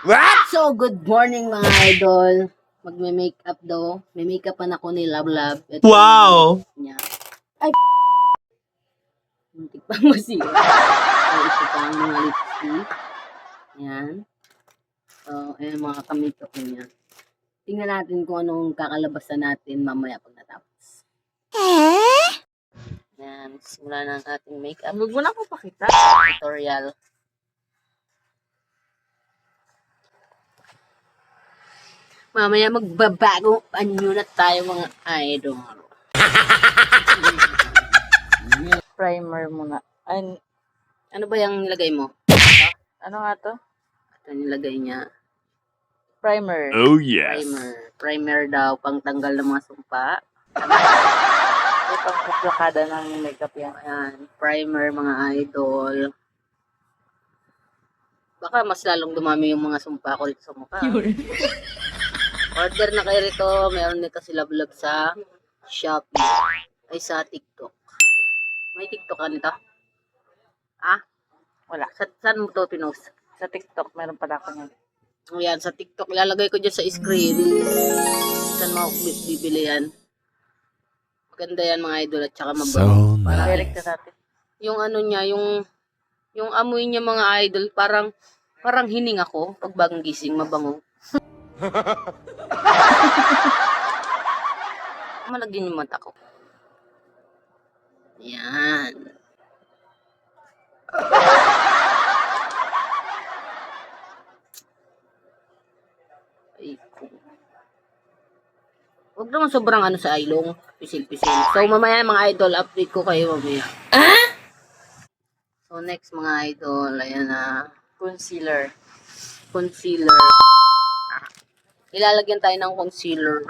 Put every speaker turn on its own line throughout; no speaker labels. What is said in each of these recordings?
What?
So, good morning mga idol. Magme-makeup daw. May makeupan ako ni Love Love. Ito
Wow!
niya. Ay, muntik pa masira. So, ito pa ang mga lipstick. Ayan. So, ayan mga ka-makeup niya. Tingnan natin kung anong kakalabasan natin mamaya pag natapos. Ayan, simula na ang ating makeup.
Huwag mo na ako pakita.
Tutorial. Mamaya magbabagong anyo na tayo mga idol.
Primer muna.
Ano ba yung nilagay mo?
Ano nga to?
Ito nilagay niya.
Primer.
Oh yes.
Primer daw, pang tanggal ng mga sumpa.
Ito pang kaplakada ng makeup yan.
Ayan, primer mga idol. Baka mas lalong dumami yung mga sumpa ko rito sa mukha. Order na kayo rito. Meron nito si Love Love sa Shopee. Ay, sa TikTok. May TikTok ka nito? Ah?
Wala.
Saan mo to pinost?
Sa TikTok, meron pala ako yan.
Ayan, sa TikTok. Ilalagay ko dyan sa screen. Saan mo bibili yan? Maganda yan mga idol at saka mabango.
nice.
Direct na natin.
Yung ano niya, yung amoy niya mga idol, parang hining ako pag bagong gising, mabango. Malagyan yung mata ko. Yan. Ay, huwag naman sobrang ano sa ilong. Pisil-pisil. So, mamaya mga idol, update ko kayo mamaya. So, next mga idol, ayan na.
Concealer.
Concealer. Ilalagyan tayo ng concealer.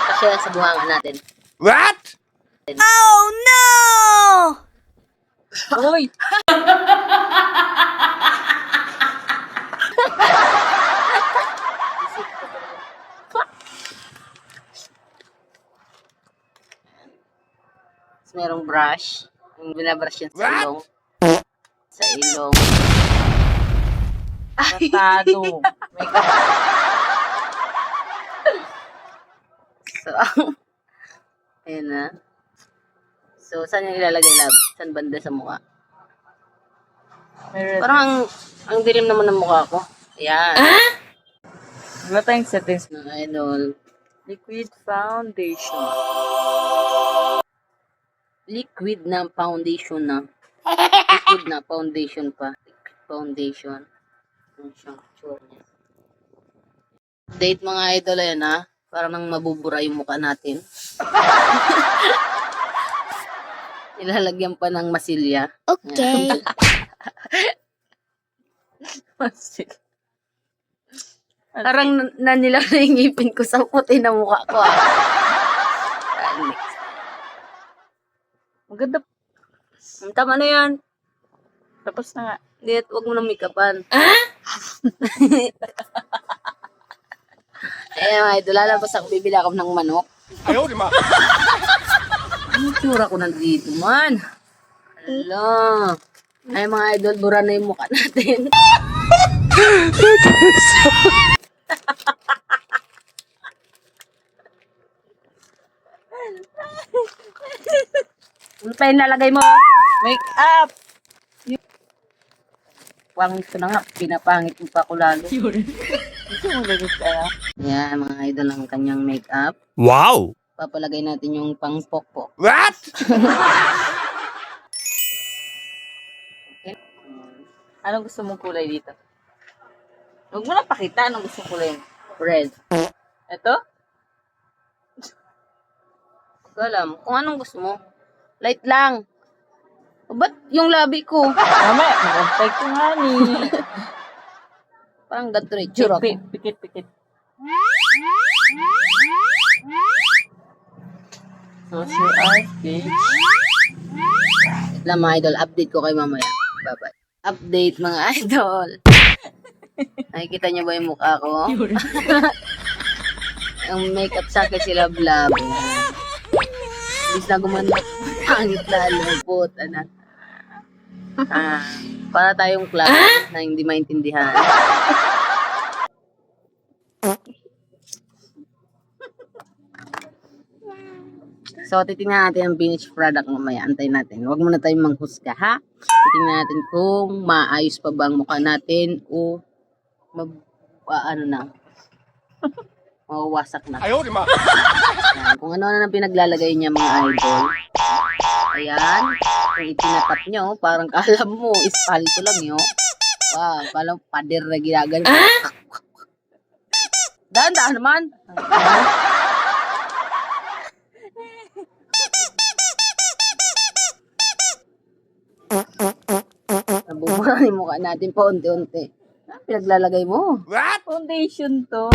Kasi yan sa buhangan natin.
What?
Uy!
Tapos merong brush. Yung binabrush yan sa
What?
ilong. Sa ilong.
Matado. Makeup.
So, ayan na. So, saan yung ilalagay, love? Saan banda sa mukha?
Meron.
Parang ang dilim naman ng mukha ko. Ayan.
Wala tayong settings.
Mga idol.
Liquid foundation.
Liquid na foundation na. Liquid na foundation pa. Liquid foundation. Ano siyang tsura niya. Date mga idol, ayan ha. Parang nang mabubura yung mukha natin. Ilalagyan pa ng masilya.
Okay.
Parang nanilaw na yung ngipin ko sa puti na mukha ko ah. Next.
Maganda.
Tama na yan.
Tapos na nga.
Hindi, huwag mo nang make-upan. Eh, mga idol, lalabas ako, bibili ako ng manok.
Ayaw, di ma.
Ang tsura ko nandito man. Hala. Ay, mga idol, bura na yung mukha natin. Ano pa yung lalagay mo?
Makeup!
Pangit ko na nga, pinapangit mo pa ako lalo.
Gusto mo lagos ka na?
Yan, mga idol, ang kanyang makeup.
Wow!
Papalagay natin yung pang-pokpok.
What?
Anong gusto mong kulay dito? Huwag mo na pakita anong gusto mong kulay.
Red.
Ito?
Huwag ko alam kung anong gusto mo. Light lang. O, ba't yung labi ko?
Mamaya, magantay ko nga ni.
Parang ganito rin. Tsura ko.
Pikit. Close your eyes, babe.
Wait lang mga idol, update ko kayo mamaya. Bye-bye. Update mga idol. Nakikita niyo ba yung mukha ko? Ang makeup sa akin sila Love. Bis na gumanda. Pangit lalo. Puta na. Para tayong class na hindi maintindihan. So, titingnan natin ang finished product mamaya. Antayin natin. Huwag muna tayong manghusga, ha? Titingnan natin kung maayos pa ba ang mukha natin o ano na. Mawawasak na.
Ayaw, di ma.
Ayan. Kung ano na pinaglalagay niya mga idol. Ayan. Kung itinatap nyo, parang kala mo, ispalto lang yun. Wow, kala mo, pader na ginagano. Daan naman. Nabubura yung mukha natin pa unti-unti. Pinaglalagay mo.
What?
Foundation to.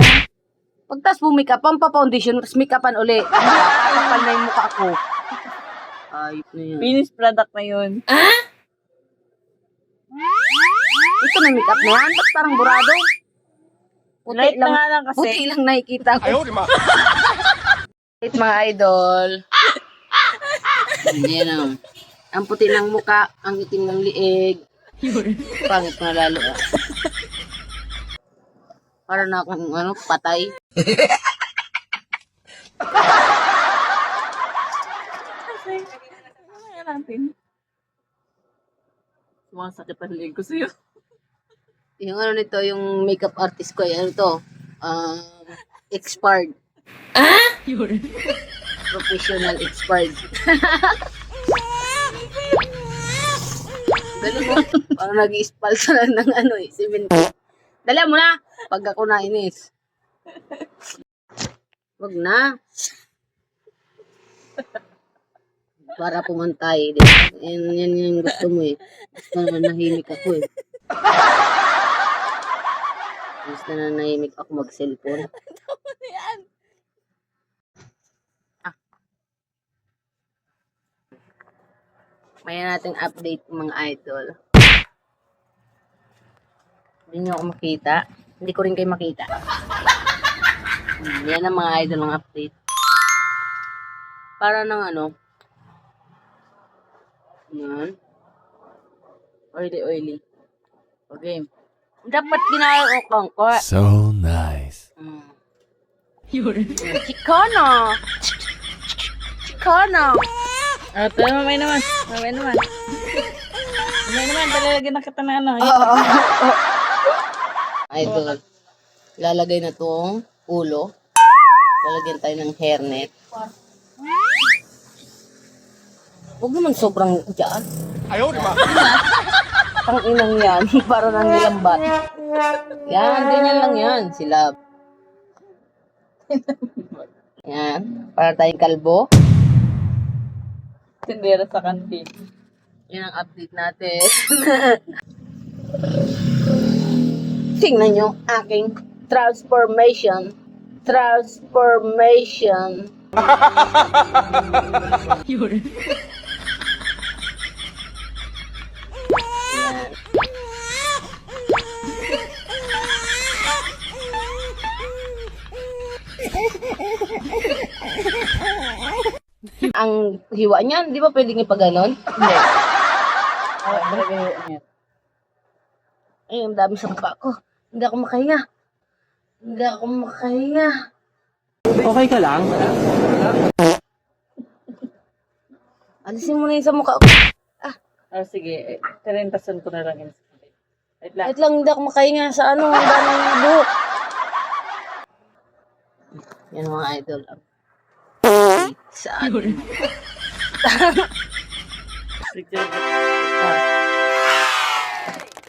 Pagtas mo make upan pa foundation, tapos make upan uli. Kakapal na yung mukha ko. Ayop na yan.
Finished product na yun.
Ito na make up na yan. Ba't parang burado? Puti
Light na nga lang kasi.
Puti lang nakikita ko.
Ayaw, di ma.
Wait mga idol. Yan ang. Ang puti ng mukha, ang itim ng liig. Pangit na lalo. Para na akong patay.
Ano natin? Sumasakit ang leg ko sa'yo.
Yung nito, yung makeup artist ko, ano to? Expired. Professional expired. Ganun mo. Parang nag-i-spalsa lang ng cement. Dali mo na. Pag ako nainis. Wag na. Para pumantay. Yan yung gusto mo eh. Gusto na nahimik ako eh. Gusto na nahimik ako mag-cellphone. May nating update mga idol. Hindi nyo ako makita. Hindi ko rin kayo makita. Yan ang mga idol ng update. Para ng yan. Oily. Okay. Dapat ginagawa ko.
So nice.
Chicana!
Pero mamay naman. Talalagyan na kita na
Idol. Lalagay na tong ulo. Lalagyan tayo ng hairnet. Huwag naman sobrang dyan.
Ayaw, di ma.
Ang inang yan. Para nang nilambat. Yan, ganyan lang yan. Sila. Yan. Para tayong kalbo.
Tindera sa kantin.
Yan ang update natin. Tingnan nyo aking transformation. Yan. Ang hiwa niyan, di ba pwedeng ipaganon?
Hindi. Talaga yun.
Ay, ang dami sa mukha ko. Hindi ako makahinga.
Okay ka lang?
Alisin mo na yung sa mukha ko.
Sige. Terentasan ko na lang yun. Wait lang.
Wait lang, hindi ako makahinga sa ang daming buhok. Yan mga idol. Sa atin.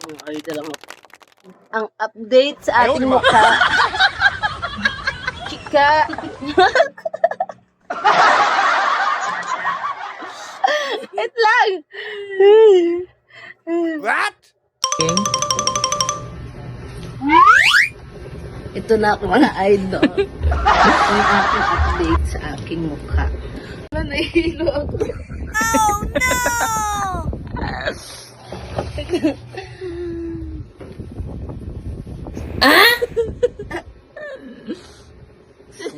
Mga idol lang. Ang update sa ating mukha. Chika. Wait lang.
What?
Ito na ako mga idol. Ang aking update sa aking mukha. Nahihilo ako. Oh no!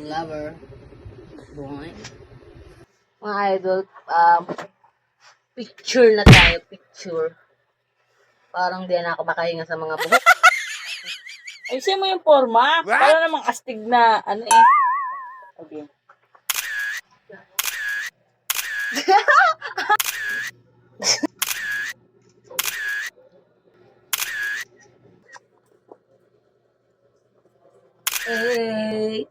Lover. Boy. Mga idol, picture na tayo, picture. Parang di na ako makahinga sa mga buhok.
Ayusin mo yung forma. Para namang astig na, ano eh. Okay.
Hey.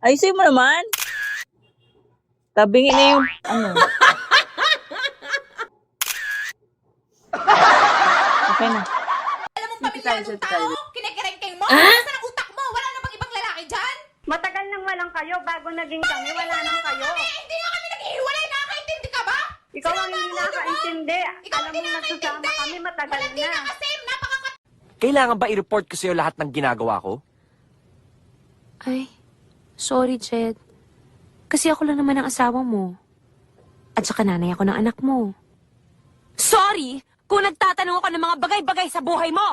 Ayusin mo naman. Tabingin na yung, ano. Okay na.
Alam mong pamilyadong tao, kinikerengkeng mo, saan ang utak mo? Wala na bang ibang lalaki dyan?
Matagal nang walang kayo, bago naging kami, wala nang kayo.
Hindi nga kami naghihiwalay, nakakaintindi ka ba?
Ikaw ang hindi nakakaintindi.
Ikaw
Alam
hindi
mo nagsasama kami, matagal
Walang di
na.
na kasi,
Kailangan ba i-report ko sa'yo lahat ng ginagawa ko?
Ay, sorry, Jed. Kasi ako lang naman ang asawa mo. At saka nanay ako ng anak mo. Sorry kung nagtatanong ako ng mga bagay-bagay sa buhay mo!